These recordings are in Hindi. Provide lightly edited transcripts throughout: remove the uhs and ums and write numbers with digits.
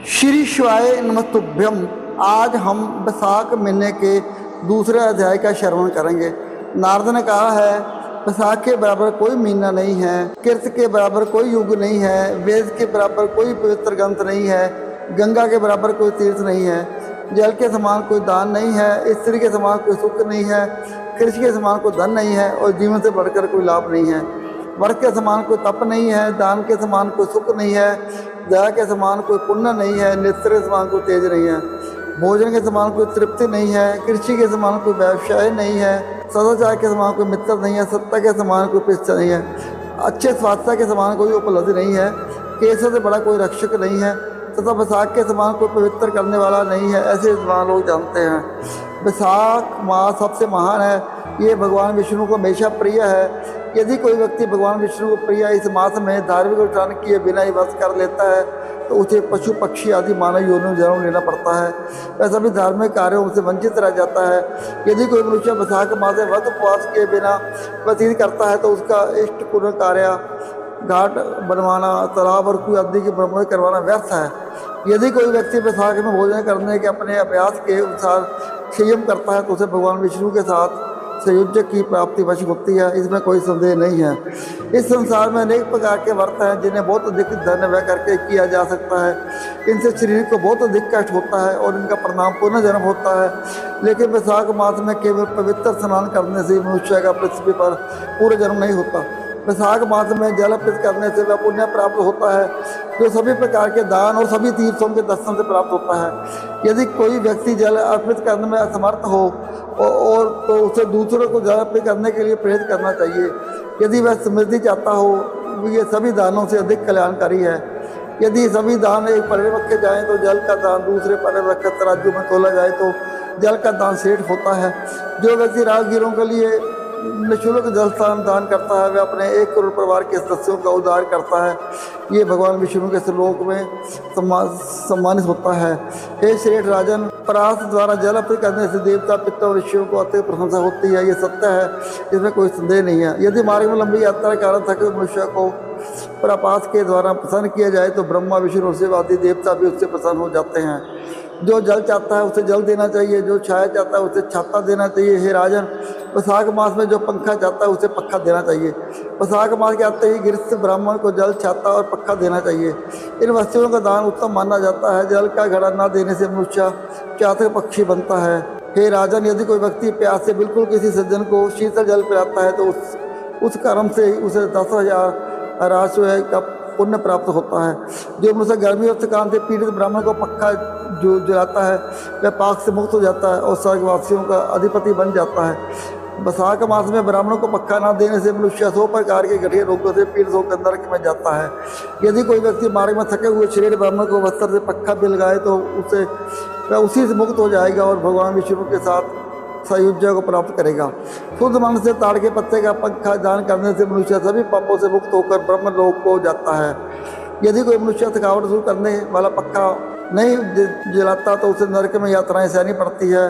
श्री शिवाय नमस्तुभ्यम। आज हम बैसाख महीने के दूसरे अध्याय का श्रवण करेंगे। नारद ने कहा है, बैसाख के बराबर कोई महीना नहीं है, कृत के बराबर कोई युग नहीं है, वेद के बराबर कोई पवित्र ग्रंथ नहीं है, गंगा के बराबर कोई तीर्थ नहीं है, जल के समान कोई दान नहीं है, स्त्री के समान कोई सुख नहीं है, कृषि के समान कोई धन नहीं है और जीवन से बढ़कर कोई लाभ नहीं है। वर्ष के समान कोई तप नहीं है, दान के समान कोई सुख नहीं है, दया के समान कोई पुण्य नहीं है, नेत्र के समान कोई तेज नहीं है, भोजन के समान कोई तृप्ति नहीं है, कृषि के समान कोई व्यवसाय नहीं है, सदाचार के समान कोई मित्र नहीं है, सत्ता के समान कोई पिछा नहीं है, अच्छे स्वास्थ्य के समान कोई उपलब्धि नहीं है, केसर से बड़ा कोई रक्षक नहीं है, तथा बैसाख के समान कोई पवित्र करने वाला नहीं है। ऐसे विद्वान लोग जानते हैं। बैसाख मास सबसे महान है, ये भगवान विष्णु को हमेशा प्रिय है। यदि कोई व्यक्ति भगवान विष्णु को प्रिय इस मास में धार्मिक अनुष्ठान किए बिना ही वश कर लेता है तो उसे पशु पक्षी आदि मानव योनि में जन्म लेना पड़ता है। वैसा भी धार्मिक कार्यों से वंचित रह जाता है। यदि कोई मनुष्य बैसाख मास में व्रत उपवास किए बिना व्यतीत करता है तो उसका इष्ट पूर्ण कार्य घाट बनवाना, तालाब और कुएं आदि की मरम्मत करवाना व्यर्थ है। यदि कोई व्यक्ति बैसाख में भोजन करने के अपने अभ्यास के अनुसार संयम करता है तो उसे भगवान विष्णु के साथ संयोजक की प्राप्ति वश होती है, इसमें कोई संदेह नहीं है। इस संसार में अनेक प्रकार के व्रत हैं जिन्हें बहुत अधिक धन व्यय करके किया जा सकता है। इनसे शरीर को बहुत अधिक कष्ट होता है और इनका परिणाम पुनर्जन्म होता है। लेकिन बैसाख मास में केवल पवित्र स्नान करने से मनुष्य का पृथ्वी पर पूरा जन्म नहीं होता। बैसाख मास में जल अर्पित करने से वह पुण्य प्राप्त होता है जो सभी प्रकार के दान और सभी तीर्थों के दर्शन से प्राप्त होता है। यदि कोई व्यक्ति जल अर्पित करने में असमर्थ हो और तो उसे दूसरों को जल अर्पित करने के लिए प्रेरित करना चाहिए। यदि वह समृद्धि चाहता हो, ये सभी दानों से अधिक कल्याणकारी है। यदि सभी दान एक परे रखे जाएँ तो जल का दान दूसरे परे रखे तराजू में तोला जाए तो जल का दान श्रेष्ठ होता है। जो व्यक्ति राहगीरों के लिए निःशुल्क जल दान करता है वह अपने 1 करोड़ परिवार के सदस्यों का उद्धार करता है। ये भगवान विष्णु के श्लोक में सम्मानित होता है। हे श्रेष्ठ राजन, परास द्वारा जल अर्पित करने से देवता पितरों ऋषियों को अत्यंत प्रशंसा होती है। ये सत्य है, इसमें कोई संदेह नहीं है। यदि मार्ग में लंबी यात्रा के कारण थके मनुष्य को प्रपास के द्वारा प्रसन्न किया जाए तो ब्रह्मा विष्णु शिव आदि देवता भी उससे प्रसन्न हो जाते हैं। जो जल चाहता है उसे जल देना चाहिए, जो छाया चाहता है उसे छाता देना चाहिए। हे राजन, बैसाख मास में जो पंखा चाहता है उसे पक्खा देना चाहिए। बैसाख मास के आते ही गृहस्थ ब्राह्मण को जल, छाता और पक्खा देना चाहिए। इन वस्तुओं का दान उत्तम माना जाता है। जल का घड़ा न देने से मनुष्य चातक पक्षी बनता है। हे राजन, यदि कोई व्यक्ति प्यास से बिल्कुल किसी सज्जन को शीतल जल पिलाता है तो उस कर्म से उसे 10,000 राजस्व का पुण्य प्राप्त होता है। जो मनुष्य गर्मी और थकान से पीड़ित ब्राह्मण को पक्का जो जलाता है वह पाक से मुक्त हो जाता है और स्वर्गवासियों का अधिपति बन जाता है। बैसाख मास में ब्राह्मणों को पक्का न देने से मनुष्य 100 प्रकार के गठिया रोगों से पीड़ित होकर नरक में जाता है। यदि कोई व्यक्ति मार्ग में थके हुए शरीर ब्राह्मण को वस्त्र से पक्का भी लगाए तो वह उसी से मुक्त हो जाएगा और भगवान विष्णु के साथ सायुज्य को प्राप्त करेगा। शुद्ध मन से ताड़ के पत्ते का पंखा दान करने से मनुष्य सभी पापों से मुक्त होकर ब्रह्म लोक को जाता है। यदि कोई मनुष्य थकावट दूर करने वाला पक्का नहीं जलाता तो उसे नरक में यात्राएं सहनी पड़ती है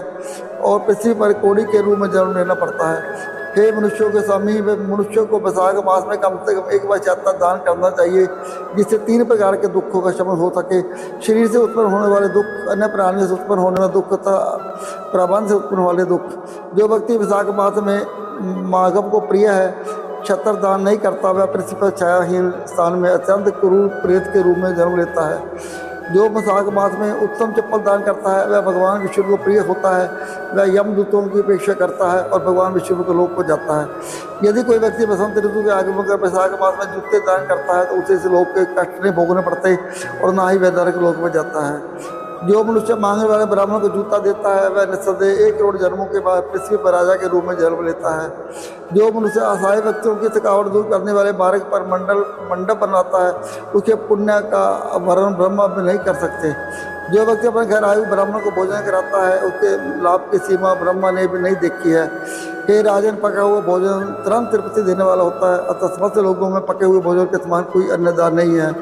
और पृथ्वी पर कोड़ी के रूप में जन्म लेना पड़ता है। हे मनुष्यों के स्वामी, वे मनुष्यों को बैसाख मास में कम से कम 1 बार छाता दान करना चाहिए जिससे 3 प्रकार के दुखों का शमन हो सके। शरीर से उत्पन्न होने वाले दुख, अन्य प्राणियों से उत्पन्न होने वाले दुख तथा प्रबंध से उत्पन्न वाले दुख। जो व्यक्ति बैसाख मास में माघव को प्रिय है, छत्र दान नहीं करता, वह पृथ्वी पर छायाहीन स्थान में अत्यंत क्रूर प्रेत के रूप में जन्म लेता है। जो बैसाख मास में उत्तम चप्पल दान करता है वह भगवान विष्णु को प्रिय होता है। वह यमदूतों की अपेक्षा करता है और भगवान विष्णु के लोक को जाता है। यदि कोई व्यक्ति बसंत ऋतु के आगमन कर बैसाख मास में जूते दान करता है तो उसे इस लोक के कष्ट नहीं भोगने पड़ते और ना ही वह नरक लोक में जाता है। जो मनुष्य मांगने वाले ब्राह्मण को जूता देता है वह निस्संदेह 1 करोड़ जन्मों के बाद पृथ्वी पर राजा के रूप में जन्म लेता है। जो मनुष्य असहाय व्यक्तियों की थकावट दूर करने वाले मार्ग पर मंडप बनाता है उसके पुण्य का वर्णन ब्रह्मा भी नहीं कर सकते। जो व्यक्ति अपने घर आयु ब्राह्मण को भोजन कराता है उसके लाभ की सीमा ब्रह्मा ने भी नहीं देखी है। हे राजन, पका हुआ भोजन तुरंत तृप्ति देने वाला होता है, अतः समस्त लोगों में पके हुए भोजन के समान कोई अन्नदान नहीं है।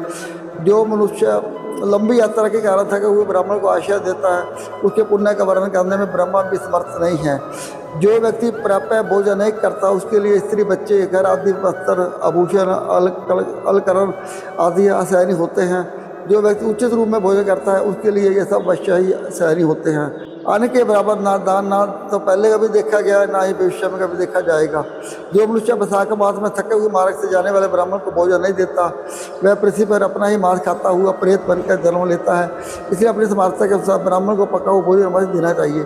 जो मनुष्य लंबी यात्रा के कारण थके हुए ब्राह्मण को आश्रय देता है उसके पुण्य का वर्णन करने में ब्रह्मा भी समर्थ नहीं है। जो व्यक्ति प्राप्य भोजन नहीं करता उसके लिए स्त्री, बच्चे, घर आदि, वस्त्र, आभूषण, अलकरण आदि असहनीय होते हैं। जो व्यक्ति उचित रूप में भोजन करता है उसके लिए ये सब अवश्य ही सहनीय होते हैं। अन्न के बराबर ना दान ना तो पहले कभी देखा गया है, ना ही भविष्य में कभी देखा जाएगा। जो मनुष्य वैशाख मास में थके हुए मार्ग से जाने वाले ब्राह्मण को भोजन नहीं देता, वह पृथ्वी पर अपना ही मांस खाता हुआ प्रेत बनकर जन्म लेता है। इसलिए अपनी समर्थता के अनुसार ब्राह्मण को पका हुआ भोजन अवश्य देना चाहिए।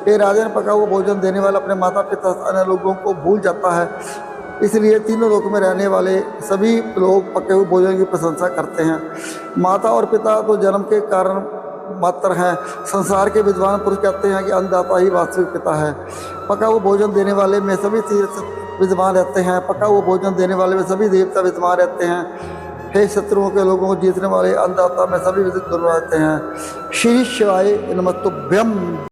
एक राजन पका हुआ भोजन देने वाला अपने माता पिता अन्य लोगों को भूल जाता है, इसलिए तीनों लोक में रहने वाले सभी लोग पके हुए भोजन की प्रशंसा करते हैं। माता और पिता तो जन्म के कारण मात्र हैं। संसार के विद्वान पुरुष कहते हैं कि अन्नदाता ही वास्तविक पिता है। पका हुआ भोजन देने वाले में सभी तीर्थ विद्वान रहते हैं। पका हुआ भोजन देने वाले में सभी देवता विद्वान रहते हैं। हे शत्रुओं के लोगों को जीतने वाले अन्नदाता में सभी विद्वान रहते हैं। श्री शिवाय नमस्तुभ्यम।